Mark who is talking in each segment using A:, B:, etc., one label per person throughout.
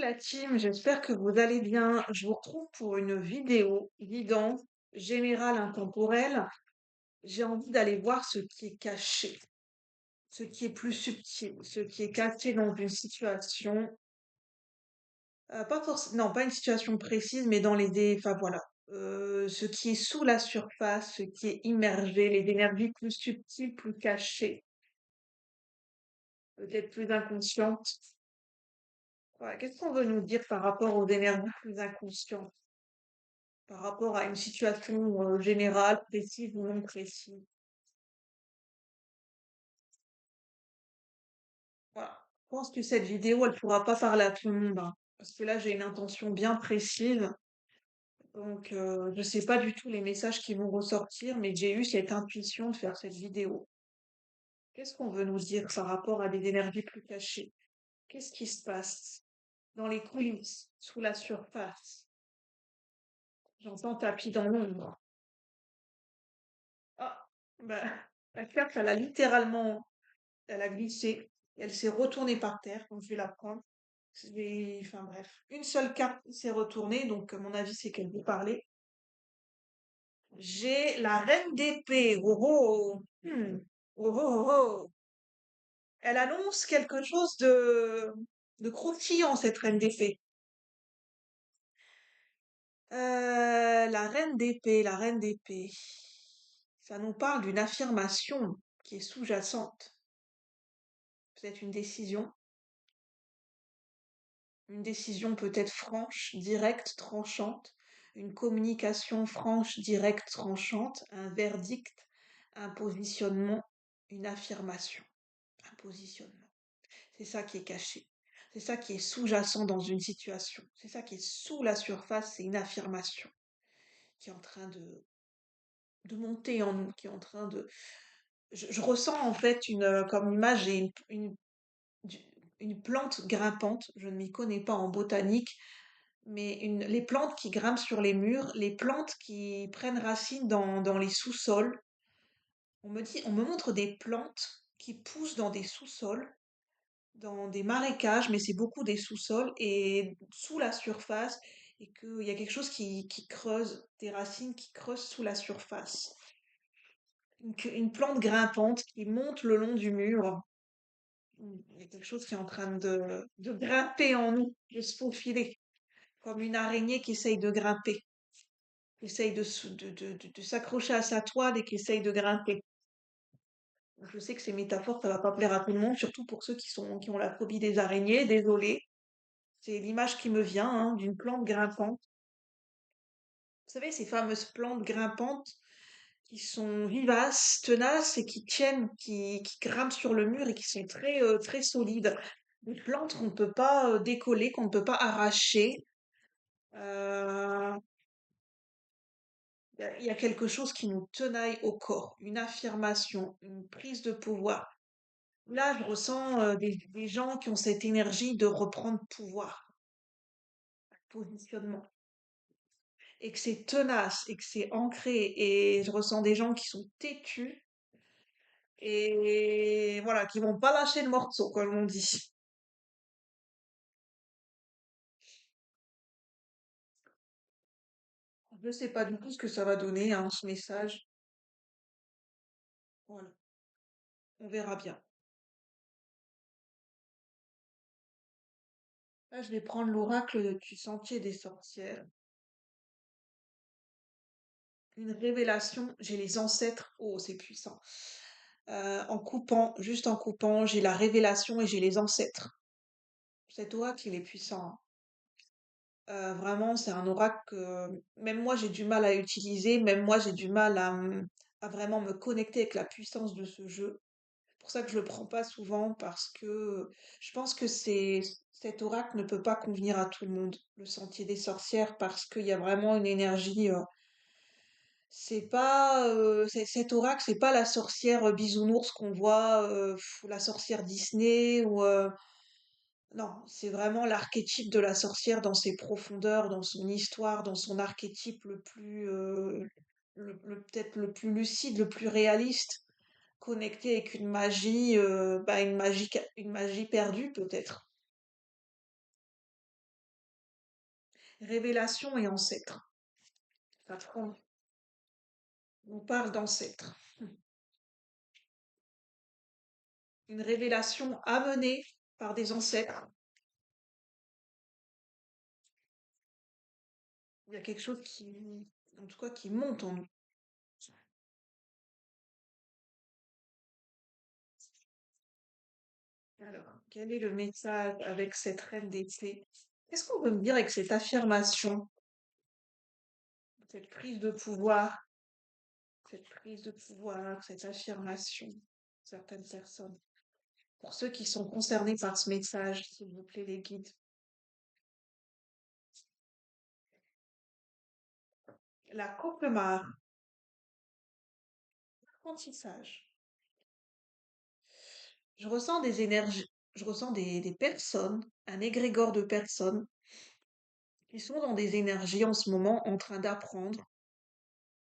A: La team, j'espère que vous allez bien. Je vous retrouve pour une vidéo guidance générale intemporelle. J'ai envie d'aller voir ce qui est caché, ce qui est plus subtil, ce qui est caché dans une situation, pas forcément, non, pas une situation précise, mais dans enfin voilà, ce qui est sous la surface, ce qui est immergé, les énergies plus subtiles, plus cachées, peut-être plus inconscientes. Voilà, qu'est-ce qu'on veut nous dire par rapport aux énergies plus inconscientes? Par rapport à une situation générale, précise ou non précise. Voilà. Je pense que cette vidéo, elle pourra pas parler à tout le monde, hein, parce que là, j'ai une intention bien précise. Donc, je sais pas du tout les messages qui vont ressortir, mais j'ai eu cette intuition de faire cette vidéo. Qu'est-ce qu'on veut nous dire par rapport à des énergies plus cachées? Qu'est-ce qui se passe dans les coulisses, sous la surface? J'entends tapis dans l'ombre. Ah, bah, la carte, elle a littéralement elle a glissé, elle s'est retournée par terre, donc je vais la prendre. Enfin bref, une seule carte qui s'est retournée, donc à mon avis c'est qu'elle veut parler. J'ai la reine d'épée. Oh oh. Oh oh oh. Elle annonce quelque chose de croustillant, cette reine d'épée. La reine d'épée, la reine d'épée. Ça nous parle d'une affirmation qui est sous-jacente. Peut-être une décision peut-être franche, directe, tranchante, une communication franche, directe, tranchante, un verdict, un positionnement, une affirmation, un positionnement. C'est ça qui est caché. C'est ça qui est sous-jacent dans une situation. C'est ça qui est sous la surface, c'est une affirmation qui est en train de monter en nous, qui est en train de... Je ressens en fait comme image, j'ai du- une plante grimpante, je ne m'y connais pas en botanique, mais les plantes qui grimpent sur les murs, les plantes qui prennent racine dans les sous-sols. On me montre des plantes qui poussent dans des sous-sols, dans des marécages, mais c'est beaucoup des sous-sols et sous la surface, et qu'il y a quelque chose qui creuse, des racines qui creusent sous la surface. Une plante grimpante qui monte le long du mur. Il y a quelque chose qui est en train de grimper en nous, de se faufiler, comme une araignée qui essaye de grimper. Qui essaye de s'accrocher à sa toile et qui essaye de grimper. Je sais que ces métaphores, ça va pas plaire à tout le monde, surtout pour ceux qui ont la phobie des araignées, désolé. C'est l'image qui me vient, hein, d'une plante grimpante. Vous savez, ces fameuses plantes grimpantes qui sont vivaces, tenaces et qui tiennent, qui grimpent sur le mur et qui sont très solides. Des plantes qu'on ne peut pas décoller, qu'on ne peut pas arracher. Euh, il y a quelque chose qui nous tenaille au corps, une affirmation, une prise de pouvoir. Là, je ressens des gens qui ont cette énergie de reprendre pouvoir, positionnement, et que c'est tenace, et que c'est ancré, et je ressens des gens qui sont têtus, et voilà, qui vont pas lâcher le morceau, comme on dit. Je sais pas du tout ce que ça va donner, hein, ce message. Voilà, on verra bien. Là, je vais prendre l'oracle du sentier des sorcières. Une révélation, j'ai les ancêtres. Oh, c'est puissant. Juste en coupant, j'ai la révélation et j'ai les ancêtres. Cet oracle, il est puissant, hein. Vraiment, c'est un oracle que même moi j'ai du mal à utiliser, même moi j'ai du mal à vraiment me connecter avec la puissance de ce jeu. C'est pour ça que je le prends pas souvent parce que je pense que cet oracle ne peut pas convenir à tout le monde, le sentier des sorcières, parce qu'il y a vraiment une énergie. C'est pas cet oracle, c'est pas la sorcière bisounours qu'on voit, ou la sorcière Disney ou non, c'est vraiment l'archétype de la sorcière dans ses profondeurs, dans son histoire, dans son archétype le plus, peut-être le plus lucide, le plus réaliste, connecté avec une magie, une magie perdue peut-être. Révélation et ancêtre. Patron, on parle d'ancêtre. Une révélation amenée par des ancêtres. Il y a quelque chose qui, en tout cas, qui monte en nous. Alors, quel est le message avec cette reine d'épée? Qu'est-ce qu'on veut me dire avec cette affirmation, cette prise de pouvoir, cette affirmation, de certaines personnes? Pour ceux qui sont concernés par ce message, s'il vous plaît, les guides. La cauchemar, apprentissage. Je ressens des énergies, je ressens des personnes, un égrégore de personnes qui sont dans des énergies en ce moment en train d'apprendre,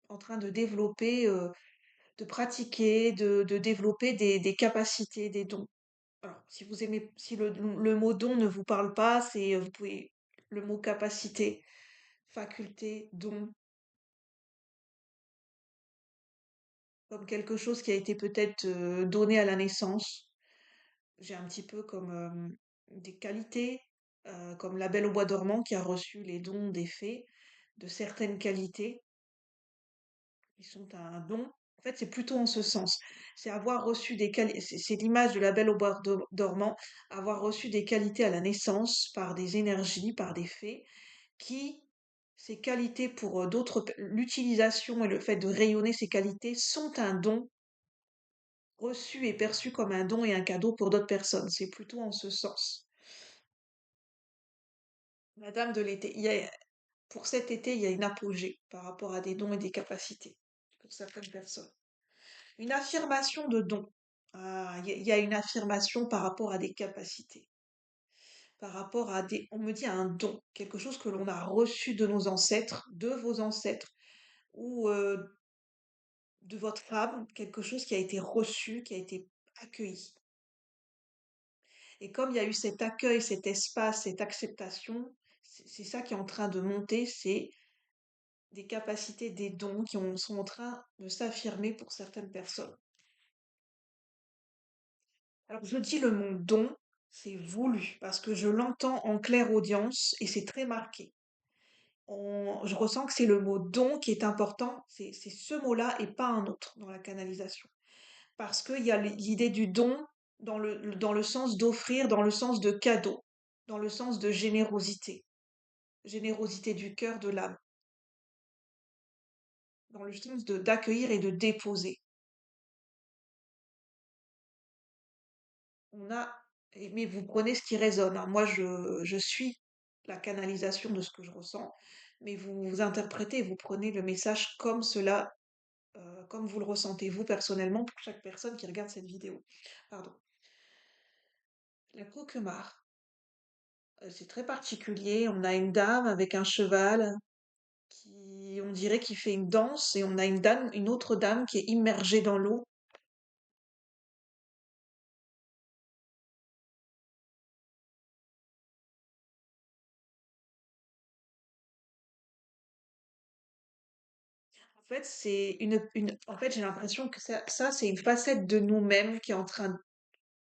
A: en train de développer, de pratiquer, de développer des capacités, des dons. Alors, si vous aimez, si le mot don ne vous parle pas, c'est, vous pouvez, le mot capacité, faculté, don, comme quelque chose qui a été peut-être donné à la naissance. J'ai un petit peu comme des qualités, comme la Belle au bois dormant qui a reçu les dons des fées, de certaines qualités qui sont un don. En fait, c'est plutôt en ce sens. C'est avoir reçu des qualités, c'est l'image de la Belle au bois dormant, avoir reçu des qualités à la naissance par des énergies, par des fées, qui, ces qualités pour d'autres, l'utilisation et le fait de rayonner ces qualités sont un don reçu et perçu comme un don et un cadeau pour d'autres personnes. C'est plutôt en ce sens. La dame de l'été. Pour cet été, il y a une apogée par rapport à des dons et des capacités pour certaines personnes. Une affirmation de don. Ah, il y a une affirmation par rapport à des capacités, par rapport à des, on me dit un don, quelque chose que l'on a reçu de nos ancêtres, de vos ancêtres, ou de votre femme, quelque chose qui a été reçu, qui a été accueilli. Et comme il y a eu cet accueil, cet espace, cette acceptation, c'est ça qui est en train de monter, c'est des capacités, des dons sont en train de s'affirmer pour certaines personnes. Alors je dis le mot don, c'est voulu, parce que je l'entends en claire audience et c'est très marqué. Je ressens que c'est le mot don qui est important, c'est ce mot-là et pas un autre dans la canalisation. Parce qu'il y a l'idée du don dans le sens d'offrir, dans le sens de cadeau, dans le sens de générosité, générosité du cœur, de l'âme, dans le sens de d'accueillir et de déposer. On a, mais vous prenez ce qui résonne, hein. Moi, je suis la canalisation de ce que je ressens, mais vous interprétez, vous prenez le message comme cela, comme vous le ressentez vous personnellement pour chaque personne qui regarde cette vidéo. Pardon. La cauquemarre, c'est très particulier. On a une dame avec un cheval qui, on dirait, qui fait une danse, et on a une autre dame qui est immergée dans l'eau. En fait, en fait, j'ai l'impression que ça c'est une facette de nous-mêmes qui est en train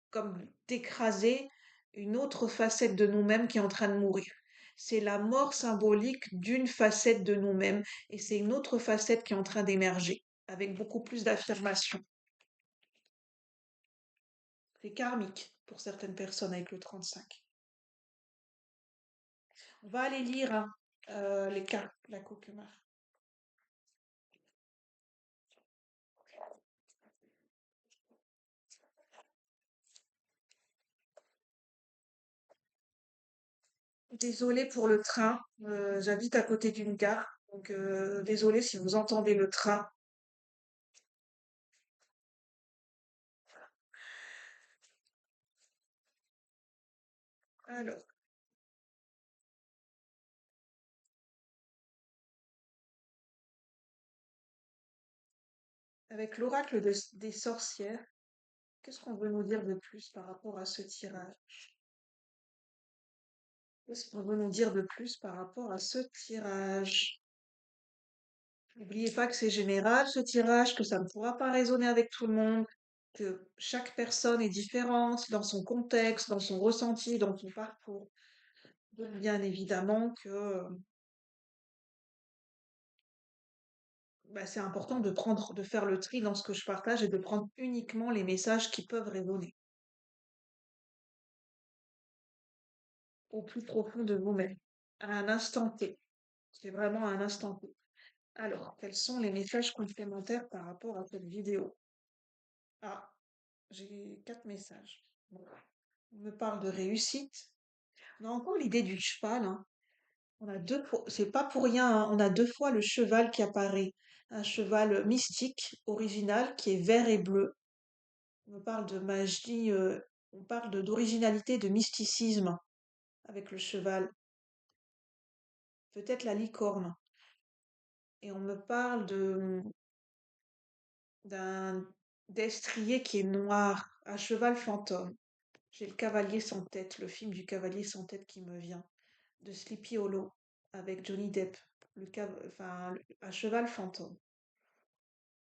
A: comme d'écraser une autre facette de nous-mêmes qui est en train de mourir. C'est la mort symbolique d'une facette de nous-mêmes et c'est une autre facette qui est en train d'émerger avec beaucoup plus d'affirmation. C'est karmique pour certaines personnes avec le 35. On va aller lire hein, les cartes, la cauquemarre. Désolée pour le train, j'habite à côté d'une gare, donc désolée si vous entendez le train. Alors, avec l'oracle des sorcières, qu'est-ce qu'on veut nous dire de plus par rapport à ce tirage? Qu'est-ce qu'on veut nous dire de plus par rapport à ce tirage? N'oubliez pas que c'est général ce tirage, que ça ne pourra pas résonner avec tout le monde, que chaque personne est différente dans son contexte, dans son ressenti, dans son parcours. Donc, bien évidemment que bah, c'est important de faire le tri dans ce que je partage et de prendre uniquement les messages qui peuvent résonner au plus profond de vous-même, à un instant T. C'est vraiment à un instant T. Alors, quels sont les messages complémentaires par rapport à cette vidéo? Ah, j'ai quatre messages. Bon. On me parle de réussite. On a encore l'idée du cheval, hein. On a deux fois, c'est pas pour rien, hein, on a deux fois le cheval qui apparaît. Un cheval mystique, original, qui est vert et bleu. On me parle de magie, on parle d'originalité, de mysticisme avec le cheval. Peut-être la licorne. Et on me parle d'un destrier qui est noir, un cheval fantôme. J'ai le cavalier sans tête, le film du cavalier sans tête qui me vient, de Sleepy Hollow, avec Johnny Depp, un cheval fantôme.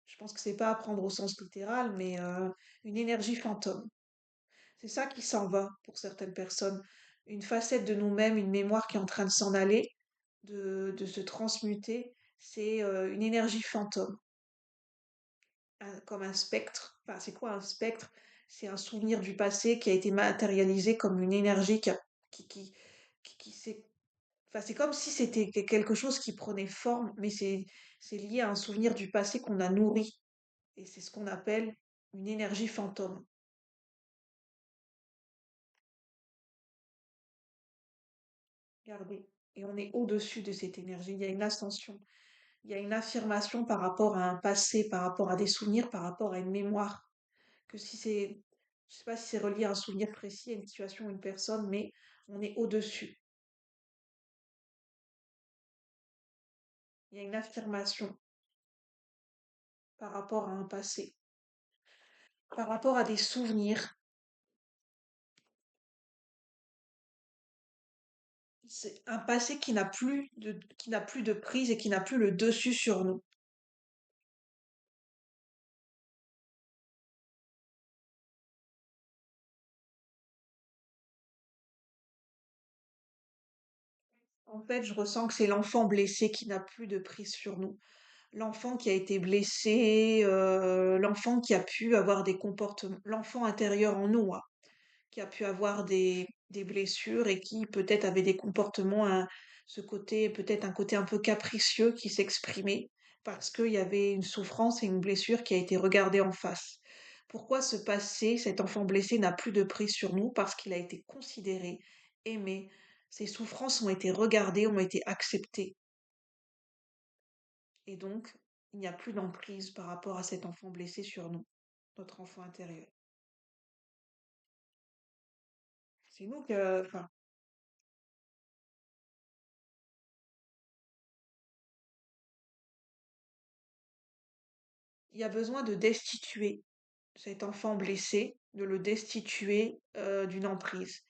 A: Je pense que c'est pas à prendre au sens littéral, mais une énergie fantôme. C'est ça qui s'en va pour certaines personnes. Une facette de nous-mêmes, une mémoire qui est en train de s'en aller, de se transmuter. C'est une énergie fantôme, comme un spectre. Enfin, c'est quoi un spectre? C'est un souvenir du passé qui a été matérialisé comme une énergie qui s'est. Enfin, c'est comme si c'était quelque chose qui prenait forme, mais c'est lié à un souvenir du passé qu'on a nourri. Et c'est ce qu'on appelle une énergie fantôme. Regardez. Et on est au-dessus de cette énergie. Il y a une ascension. Il y a une affirmation par rapport à un passé, par rapport à des souvenirs, par rapport à une mémoire. Que si c'est, je sais pas si c'est relié à un souvenir précis, à une situation, à une personne, mais on est au-dessus. Il y a une affirmation par rapport à un passé, par rapport à des souvenirs. C'est un passé qui n'a plus de prise et qui n'a plus le dessus sur nous. En fait, je ressens que c'est l'enfant blessé qui n'a plus de prise sur nous. L'enfant qui a été blessé, l'enfant qui a pu avoir des comportements, l'enfant intérieur en nous, hein, qui a pu avoir des blessures et qui peut-être avait des comportements, ce côté, peut-être un côté un peu capricieux qui s'exprimait parce qu'il y avait une souffrance et une blessure qui a été regardée en face. Pourquoi ce passé, cet enfant blessé n'a plus de prise sur nous? Parce qu'il a été considéré, aimé, ses souffrances ont été regardées, ont été acceptées. Et donc, il n'y a plus d'emprise par rapport à cet enfant blessé sur nous, notre enfant intérieur. C'est nous que, enfin, il y a besoin de destituer cet enfant blessé, de le destituer d'une emprise,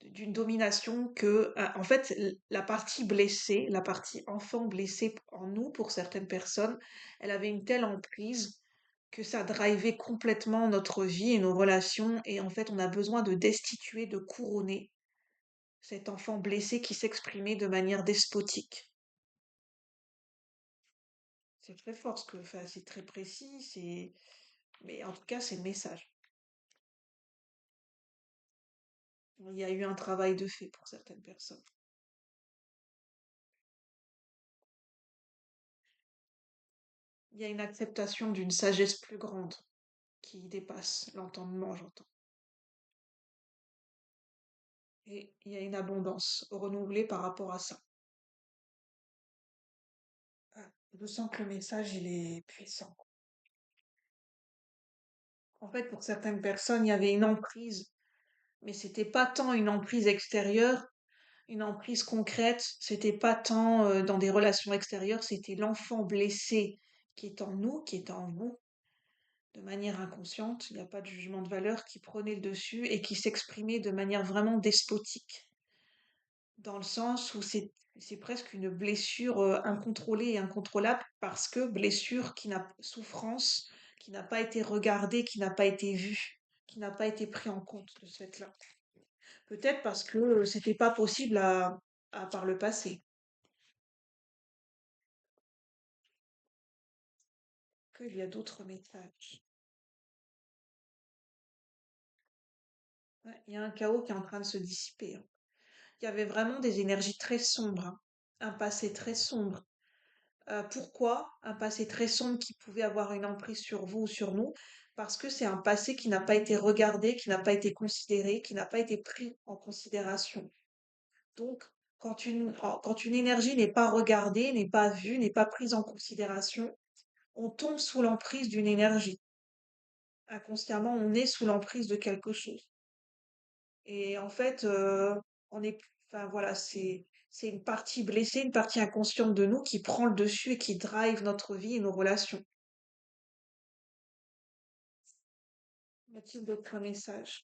A: d'une domination que, en fait, la partie blessée, la partie enfant blessé en nous, pour certaines personnes, elle avait une telle emprise que ça drivait complètement notre vie et nos relations. Et en fait, on a besoin de destituer, de couronner cet enfant blessé qui s'exprimait de manière despotique. C'est très fort ce que, enfin, c'est très précis, mais en tout cas, c'est le message. Il y a eu un travail de fait pour certaines personnes. Il y a une acceptation d'une sagesse plus grande qui dépasse l'entendement, j'entends. Et il y a une abondance renouvelée par rapport à ça. Ah, je sens que le message, il est puissant. En fait, pour certaines personnes, il y avait une emprise, mais c'était pas tant une emprise extérieure, une emprise concrète, c'était pas tant dans des relations extérieures, c'était l'enfant blessé qui est en nous, qui est en vous, de manière inconsciente, il n'y a pas de jugement de valeur qui prenait le dessus et qui s'exprimait de manière vraiment despotique dans le sens où c'est presque une blessure incontrôlée et incontrôlable parce que blessure qui n'a souffrance qui n'a pas été regardée, qui n'a pas été vue, qui n'a pas été pris en compte de ce fait-là. Peut-être parce que c'était pas possible à par le passé. Qu'il y a d'autres messages. Ouais, il y a un chaos qui est en train de se dissiper, hein. Il y avait vraiment des énergies très sombres, hein. Un passé très sombre. Pourquoi un passé très sombre qui pouvait avoir une emprise sur vous ou sur nous? Parce que c'est un passé qui n'a pas été regardé, qui n'a pas été considéré, qui n'a pas été pris en considération. Donc, quand une énergie n'est pas regardée, n'est pas vue, n'est pas prise en considération, on tombe sous l'emprise d'une énergie. Inconsciemment, on est sous l'emprise de quelque chose. Et en fait, on est, enfin voilà, c'est une partie blessée, une partie inconsciente de nous qui prend le dessus et qui drive notre vie et nos relations. Y a-t-il d'autres messages?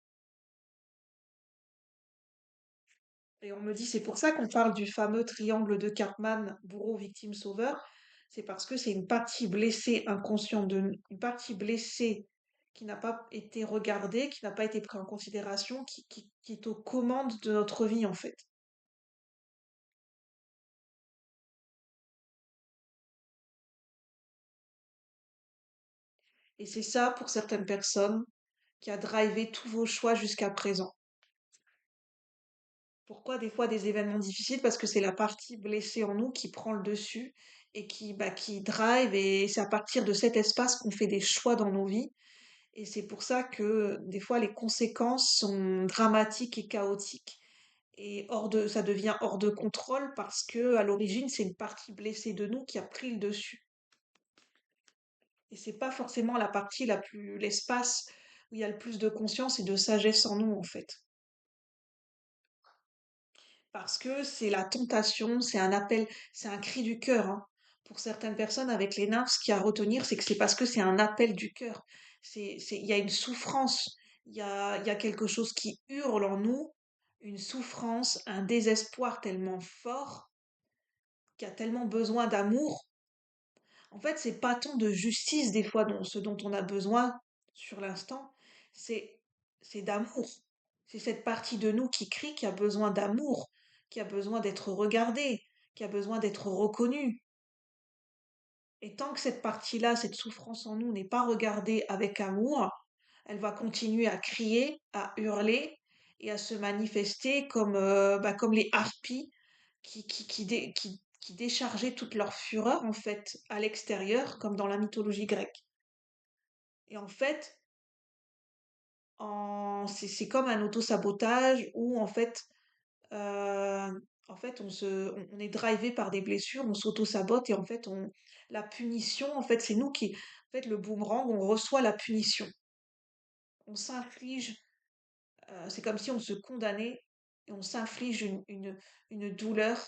A: Et on me dit, c'est pour ça qu'on parle du fameux triangle de Karpman, bourreau, victime, sauveur. C'est parce que c'est une partie blessée inconsciente de nous, une partie blessée qui n'a pas été regardée, qui n'a pas été prise en considération, qui est aux commandes de notre vie en fait. Et c'est ça, pour certaines personnes, qui a drivé tous vos choix jusqu'à présent. Pourquoi des fois des événements difficiles? Parce que c'est la partie blessée en nous qui prend le dessus et qui drive, et c'est à partir de cet espace qu'on fait des choix dans nos vies. Et c'est pour ça que des fois les conséquences sont dramatiques et chaotiques et ça devient hors de contrôle parce que à l'origine c'est une partie blessée de nous qui a pris le dessus. Et c'est pas forcément l'espace où il y a le plus de conscience et de sagesse en nous en fait. Parce que c'est la tentation, c'est un appel, c'est un cri du cœur, hein. Pour certaines personnes avec les nymphes, ce qu'il y a à retenir, c'est que c'est parce que c'est un appel du cœur. Il y a une souffrance, il y a quelque chose qui hurle en nous, une souffrance, un désespoir tellement fort, qui a tellement besoin d'amour. En fait, c'est pas tant de justice des fois ce dont on a besoin sur l'instant, c'est c'est d'amour. C'est cette partie de nous qui crie, qui a besoin d'amour, qui a besoin d'être regardée, qui a besoin d'être reconnue. Et tant que cette partie-là, cette souffrance en nous n'est pas regardée avec amour, elle va continuer à crier, à hurler et à se manifester comme les harpies qui déchargeaient toute leur fureur en fait à l'extérieur, comme dans la mythologie grecque. Et en fait, c'est comme un auto-sabotage où en fait on est drivé par des blessures, on s'auto-sabote et en fait la punition, en fait c'est nous qui, en fait le boomerang, on reçoit la punition. On s'inflige, c'est comme si on se condamnait et on s'inflige une douleur.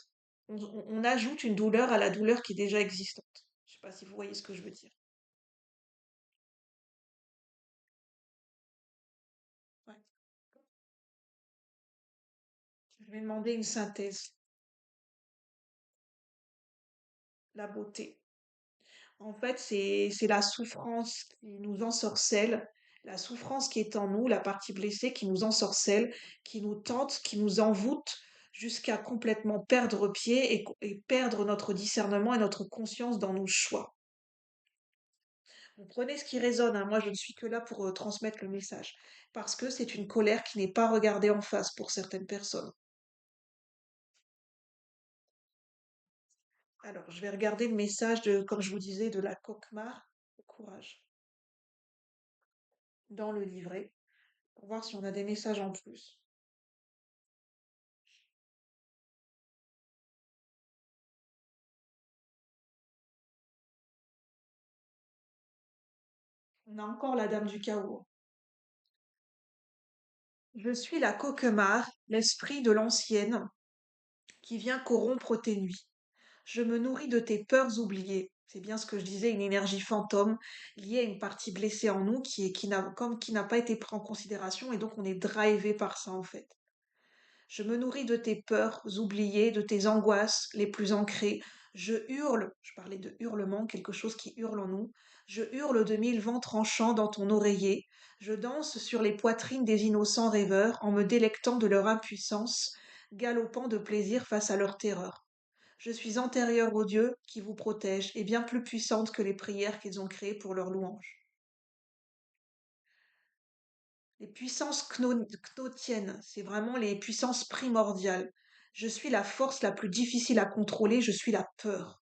A: On ajoute une douleur à la douleur qui est déjà existante. Je sais pas si vous voyez ce que je veux dire. Ouais. Je vais demander une synthèse. La beauté. En fait, c'est la souffrance qui nous ensorcelle, la souffrance qui est en nous, la partie blessée qui nous ensorcelle, qui nous tente, qui nous envoûte jusqu'à complètement perdre pied et perdre notre discernement et notre conscience dans nos choix. Vous prenez ce qui résonne, hein. Moi je ne suis que là pour transmettre le message, parce que c'est une colère qui n'est pas regardée en face pour certaines personnes. Alors, je vais regarder le message comme je vous disais, de la Cauchemar, au courage, dans le livret, pour voir si on a des messages en plus. On a encore la dame du chaos. Je suis la Cauchemar, l'esprit de l'ancienne, qui vient corrompre tes nuits. Je me nourris de tes peurs oubliées. C'est bien ce que je disais, une énergie fantôme liée à une partie blessée en nous qui n'a pas été prise en considération et donc on est drivé par ça en fait. Je me nourris de tes peurs oubliées, de tes angoisses les plus ancrées. Je hurle, je parlais de hurlement, quelque chose qui hurle en nous. Je hurle de mille vents tranchants dans ton oreiller. Je danse sur les poitrines des innocents rêveurs en me délectant de leur impuissance, galopant de plaisir face à leur terreur. Je suis antérieure aux dieux qui vous protègent et bien plus puissante que les prières qu'ils ont créées pour leur louange. Les puissances knotiennes, c'est vraiment les puissances primordiales. Je suis la force la plus difficile à contrôler, je suis la peur.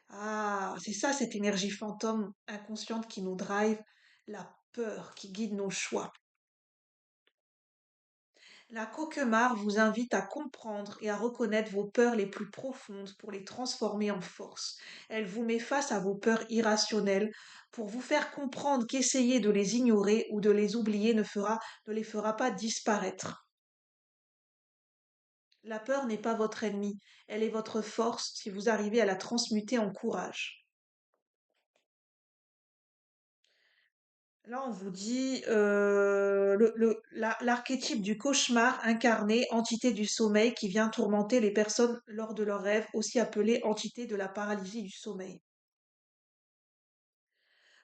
A: Ah, c'est ça cette énergie fantôme inconsciente qui nous drive, la peur qui guide nos choix. La Coquemar vous invite à comprendre et à reconnaître vos peurs les plus profondes pour les transformer en force. Elle vous met face à vos peurs irrationnelles pour vous faire comprendre qu'essayer de les ignorer ou de les oublier ne les fera pas disparaître. La peur n'est pas votre ennemi, elle est votre force si vous arrivez à la transmuter en courage. Là, on vous dit l'archétype du cauchemar incarné, entité du sommeil qui vient tourmenter les personnes lors de leurs rêves, aussi appelée entité de la paralysie du sommeil.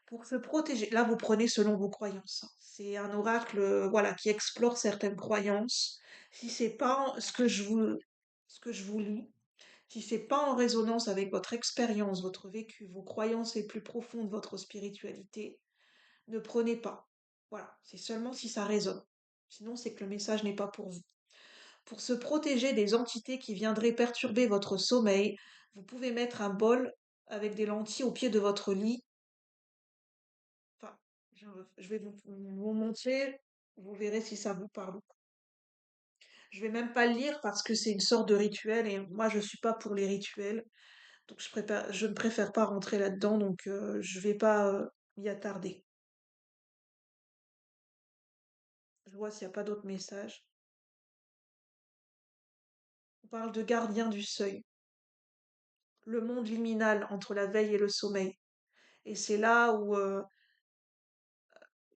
A: Pour se protéger, là, vous prenez selon vos croyances, hein. C'est un oracle, voilà, qui explore certaines croyances. Si c'est pas ce que je vous lis, si c'est pas en résonance avec votre expérience, votre vécu, vos croyances les plus profondes, votre spiritualité, ne prenez pas. Voilà, c'est seulement si ça résonne. Sinon, c'est que le message n'est pas pour vous. Pour se protéger des entités qui viendraient perturber votre sommeil, vous pouvez mettre un bol avec des lentilles au pied de votre lit. Enfin, je vais vous montrer, vous verrez si ça vous parle. Je vais même pas le lire parce que c'est une sorte de rituel et moi je suis pas pour les rituels, donc je ne préfère pas rentrer là-dedans, donc je vais pas m'y attarder. Je vois s'il n'y a pas d'autres messages. On parle de gardien du seuil, le monde liminal entre la veille et le sommeil. Et c'est là où,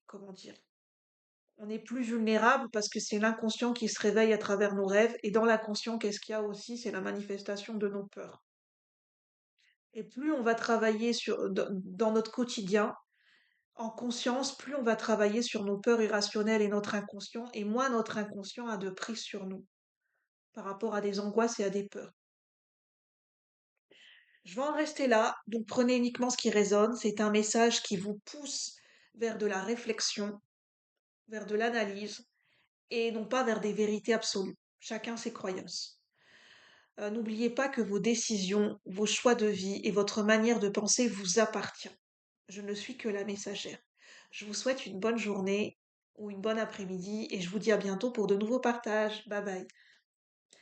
A: comment dire, on est plus vulnérable parce que c'est l'inconscient qui se réveille à travers nos rêves. Et dans l'inconscient, qu'est-ce qu'il y a aussi? C'est la manifestation de nos peurs. Et plus on va travailler dans notre quotidien, en conscience, plus on va travailler sur nos peurs irrationnelles et notre inconscient, et moins notre inconscient a de prise sur nous par rapport à des angoisses et à des peurs. Je vais en rester là, donc prenez uniquement ce qui résonne. C'est un message qui vous pousse vers de la réflexion, vers de l'analyse, et non pas vers des vérités absolues. Chacun ses croyances. N'oubliez pas que vos décisions, vos choix de vie et votre manière de penser vous appartient. Je ne suis que la messagère. Je vous souhaite une bonne journée ou une bonne après-midi et je vous dis à bientôt pour de nouveaux partages. Bye bye.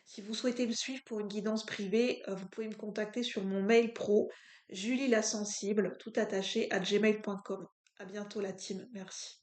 A: Si vous souhaitez me suivre pour une guidance privée, vous pouvez me contacter sur mon mail pro, Julie la sensible, tout attaché, @gmail.com. À bientôt la team, merci.